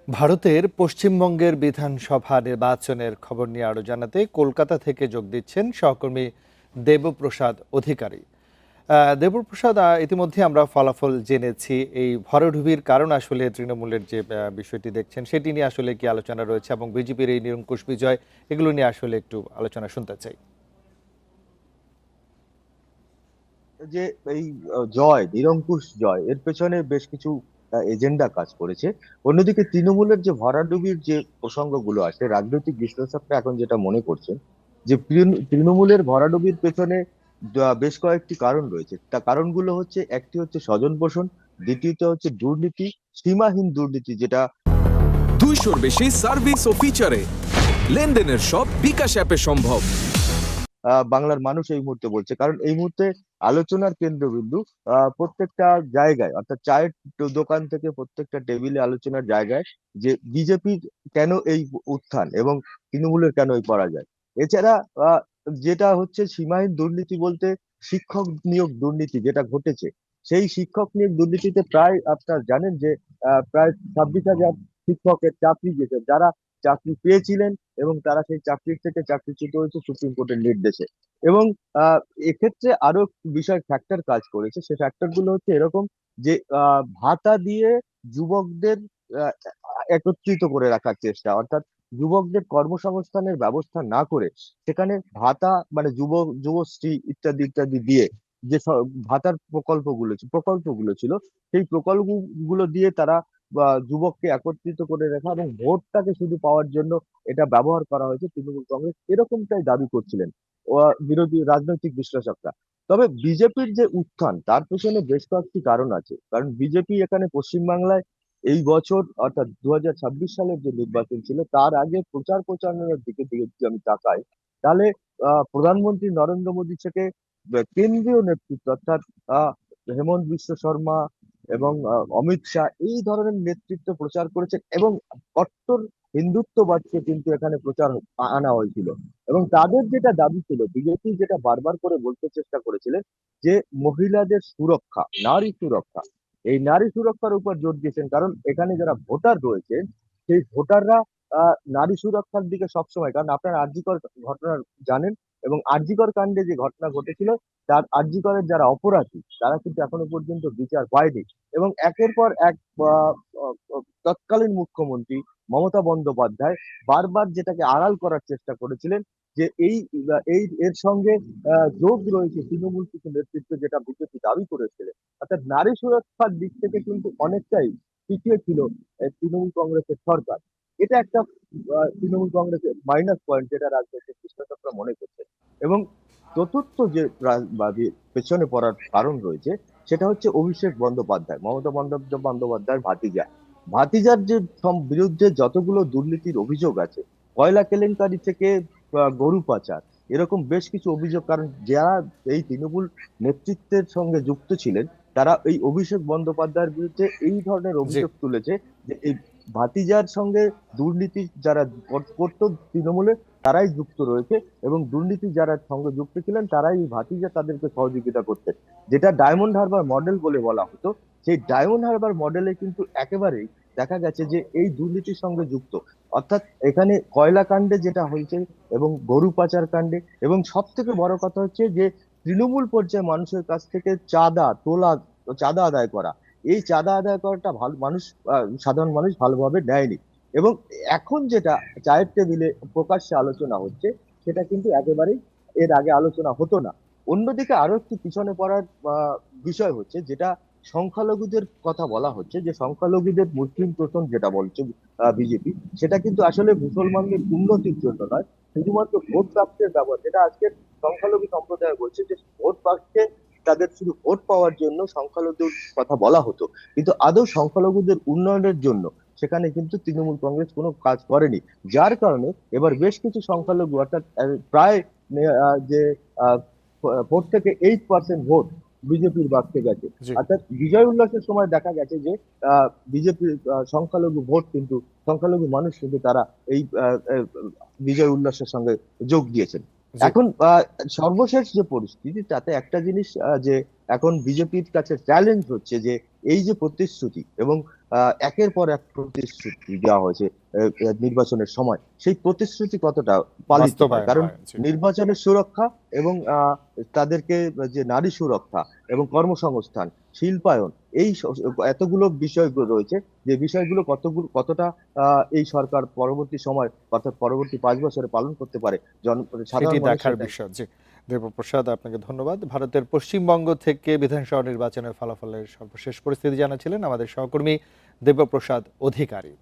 ভারতের পশ্চিমবঙ্গের বিধানসভা নির্বাচনের খবর নিয়ে আরো জানাতে কলকাতা থেকে যোগ দিচ্ছেন সহকর্মী দেবপ্রসাদ অধিকারী। দেবপ্রসাদ, ইতিমধ্যে আমরা ফলাফল জেনেছি। এই ভরাডুবির কারণ আসলে তৃণমূলের যে বিষয়টি দেখছেন সেটি নিয়ে আসলে কি আলোচনা রয়েছে এবং বিজেপির এই নিরঙ্কুশ বিজয়, এগুলো নিয়ে আসলে একটু আলোচনা শুনতে চাই। যে এই জয়, নিরঙ্কুশ জয়, এর পেছনে বেশ কিছু এজেন্ডা কাজ করেছে। অন্যদিকে তৃণমূলের যে ভরাডুবির যে প্রসঙ্গগুলো আছে, রাজনৈতিক বিশ্লেষকরা এখন যেটা মনে করছেন যে তৃণমূলের ভরাডুবির পেছনে বেশ কয়েকটি কারণ রয়েছে। তা কারণগুলো হচ্ছে, একটি হচ্ছে স্বজন পোষণ, দ্বিতীয়ত হচ্ছে দুর্নীতি, সীমাহীন দুর্নীতি, যেটা 200-র বেশি সার্ভিস ও ফিচারে লেনদেনের সব বিকাশ অ্যাপে সম্ভব। বাংলার মানুষ এই মুহূর্তে বলছে। কারণ এই মুহূর্তে আলোচনার কেন্দ্রবিন্দু প্রত্যেকটা জায়গায়, অর্থাৎ চায়ের দোকান থেকে প্রত্যেকটা টেবিলে আলোচনার জায়গায়, যে বিজেপির কেন এই উত্থান এবং তৃণমূলের কেন এই পরাজয়। এছাড়া আহ, যেটা হচ্ছে সীমাহীন দুর্নীতি বলতে, শিক্ষক নিয়োগ দুর্নীতি যেটা ঘটেছে, সেই শিক্ষক নিয়োগ দুর্নীতিতে প্রায় আপনার জানেন যে প্রায় 26,000 শিক্ষকের চাকরি গেছে, যারা চাকরি পেয়েছিলেন এবং তারা সেই চাকরির থেকে চাকরিচ্যুত হয়েছে সুপ্রিম কোর্টের নির্দেশে। এবং আহ, এক্ষেত্রে আরো বিষয় ফ্যাক্টর কাজ করেছে। সেই ফ্যাক্টর গুলো হচ্ছে এরকম যে ভাতা দিয়ে যুবকদের আহ, একত্রিত করে রাখার চেষ্টা, অর্থাৎ যুবকদের কর্মসংস্থানের ব্যবস্থা না করে সেখানে ভাতা মানে যুবশ্রী ইত্যাদি ইত্যাদি দিয়ে যে ভাতার প্রকল্পগুলো ছিল, সেই প্রকল্পগুলো দিয়ে তারা যুবককে একত্রিত করে রাখা এবং ভোটটাকে শুধু পাওয়ার জন্য এটা ব্যবহার করা হয়েছে। তৃণমূল কংগ্রেস এরকমটাই দাবি করছিলেন বিরোধী রাজনৈতিক বিশ্লেষকরা। তবে বিজেপির যে উত্থান, তার পেছনে বেশ কয়েকটি কারণ আছে। কারণ বিজেপি এখানে পশ্চিমবাংলায় এই বছর, অর্থাৎ 2026 সালের যে নির্বাচন ছিল, তার আগে প্রচার প্রচারণার দিকে দিকে যদি আমি তাকাই, তাহলে প্রধানমন্ত্রী নরেন্দ্র মোদী থেকে কেন্দ্রীয় নেতৃত্ব, অর্থাৎ হেমন্ত বিশ্ব শর্মা এবং অমিত শাহ এই ধরনের নেতৃত্ব প্রচার করেছেন, এবং কট্টর হিন্দুত্ববাদকে কিন্তু এখানে আনা হয়েছিল। এবং তাদের যেটা দাবি ছিল, বিজেপি যেটা বারবার করে বলতে চেষ্টা করেছিলেন, যে মহিলাদের সুরক্ষা, নারী সুরক্ষা, এই নারী সুরক্ষার উপর জোর দিয়েছেন। কারণ এখানে যারা ভোটার রয়েছেন, সেই ভোটাররা নারী সুরক্ষার দিকে সবসময়, কারণ আপনারা আরজিকর ঘটনা জানেন, এবং আরজিকর কাণ্ডে যে ঘটনা ঘটেছিল, তার আরজিকরের যারা অপরাধী তারা কিন্তু এখনো পর্যন্ত বিচার পায়নি। এবং একের পর এক আহ, আহ, তৎকালীন মুখ্যমন্ত্রী মমতা বন্দ্যোপাধ্যায় বারবার যেটাকে আড়াল করার চেষ্টা করেছিলেন, যে এই এর সঙ্গে যোগ রয়েছে তৃণমূল কিছু নেতৃত্ব, যেটা বিজেপি দাবি করেছিলেন। অর্থাৎ নারী সুরক্ষার দিক থেকে কিন্তু অনেকটাই পিছিয়ে ছিল তৃণমূল কংগ্রেসের সরকার। এটা একটা তৃণমূল কংগ্রেসের মাইনাস পয়েন্ট, যেটা রাজনৈতিক বিশ্লেষকরা মনে করছেন। এবং চতুর্থ যে পেছনে পড়ার কারণ রয়েছে, সেটা হচ্ছে অভিষেক বন্দ্যোপাধ্যায়, মমতা বন্দ্যোপাধ্যায়ের ভাতিজা। ভাতিজার যে বিরুদ্ধে যতগুলো দুর্নীতির অভিযোগ আছে, কয়লা কেলেঙ্কারি থেকে গরু পাচার, এরকম বেশ কিছু অভিযোগ। কারণ যারা এই তৃণমূল নেতৃত্বের সঙ্গে যুক্ত ছিলেন, তারা এই অভিষেক বন্দ্যোপাধ্যায়ের বিরুদ্ধে এই ধরনের জি। অভিযোগ তুলেছে, যে এই ভাতিজার সঙ্গে দুর্নীতি যারা করত তৃণমূলে, তারাই যুক্ত রয়েছে, এবং দুর্নীতি যারা সঙ্গে যুক্ত ছিলেন তারাই এই ভাতিজা তাদেরকে সহযোগিতা করতেন। যেটা ডায়মন্ড হারবার মডেল বলে বলা হতো, সেই ডায়মন্ড হারবার মডেলে কিন্তু একেবারেই দেখা গেছে যে এই দুর্নীতির সঙ্গে যুক্ত। অর্থাৎ এখানে কয়লা কাণ্ডে যেটা হয়েছে, এবং গরু পাচার কাণ্ডে, এবং সব থেকে বড় কথা হচ্ছে যে তৃণমূল পর্যায়ে মানুষের কাছ থেকে চাঁদা আদায় করা, এই চাঁদা আদায় করাটা ভালো মানুষ, সাধারণ মানুষ ভালোভাবে নেয়নি। এবং এখন যেটা চায়ের টেবিলে প্রকাশ্যে আলোচনা হচ্ছে, সেটা কিন্তু একেবারেই এর আগে আলোচনা হতো না। অন্যদিকে আরো একটি পিছনে পড়ার বিষয় হচ্ছে, যেটা সংখ্যালঘুদের কথা বলা হচ্ছে, যে সংখ্যালঘুদের মুসলিম তোষণ যেটা বলছে বিজেপি, সেটা কিন্তু আসলে মুসলমানদের উন্নতির জন্য নয়, শুধুমাত্র ভোট প্রাপ্তির ব্যবহার, যেটা আজকে সংখ্যালঘু সম্প্রদায় বলছে যে ভোট প্রাপ্তিতে তাদের শুধু ভোট পাওয়ার জন্য সংখ্যালঘুদের কথা বলা হতো, কিন্তু আদৌ সংখ্যালঘুদের উন্নয়নের জন্য সেখানে কিন্তু তৃণমূল কংগ্রেস কোনো কাজ করেনি। যার কারণে এবার বেশ কিছু সংখ্যালঘু, অর্থাৎ প্রায় যে 4 থেকে 8% ভোট বিজেপির বাড়তে গেছে। জি। অর্থাৎ বিজয় উল্লাসের সময় দেখা গেছে যে বিজেপির সংখ্যালঘু ভোট কিন্তু, সংখ্যালঘু মানুষ কিন্তু তারা এই বিজয় উল্লাসের সঙ্গে যোগ দিয়েছেন। জি। এখন সর্বশেষ যে পরিস্থিতি, তাতে একটা জিনিস যে এখন বিজেপির কাছে চ্যালেঞ্জ হচ্ছে যে এই যে প্রতিশ্রুতি এবং একের পর এক প্রতিশ্রুতি দেওয়া হয়েছে নির্বাচনের সময়, সেই প্রতিশ্রুতি কতটা পালিত হয়। বাস্তবায়ন কারণ হয়, জি। নির্বাচনের সুরক্ষা এবং তাদেরকে যে নারী সুরক্ষা এবং কর্মসংস্থান, শিল্পায়ন, এই এতগুলো বিষয় রয়েছে, যে বিষয়গুলো কতটা এই সরকার পরবর্তী সময় অর্থাৎ পরবর্তী 5 বছরে পালন করতে পারে সেটি সাধারণ দেখার মানুষের বিষয়। জি, দেবপ্রসাদ, আপনাকে ধন্যবাদ। ভারতের পশ্চিমবঙ্গ থেকে বিধানসভা নির্বাচনের ফলাফলের সর্বশেষ পরিস্থিতি জানাচ্ছিলেন আমাদের সহকর্মী দেবপ্রসাদ অধিকারী।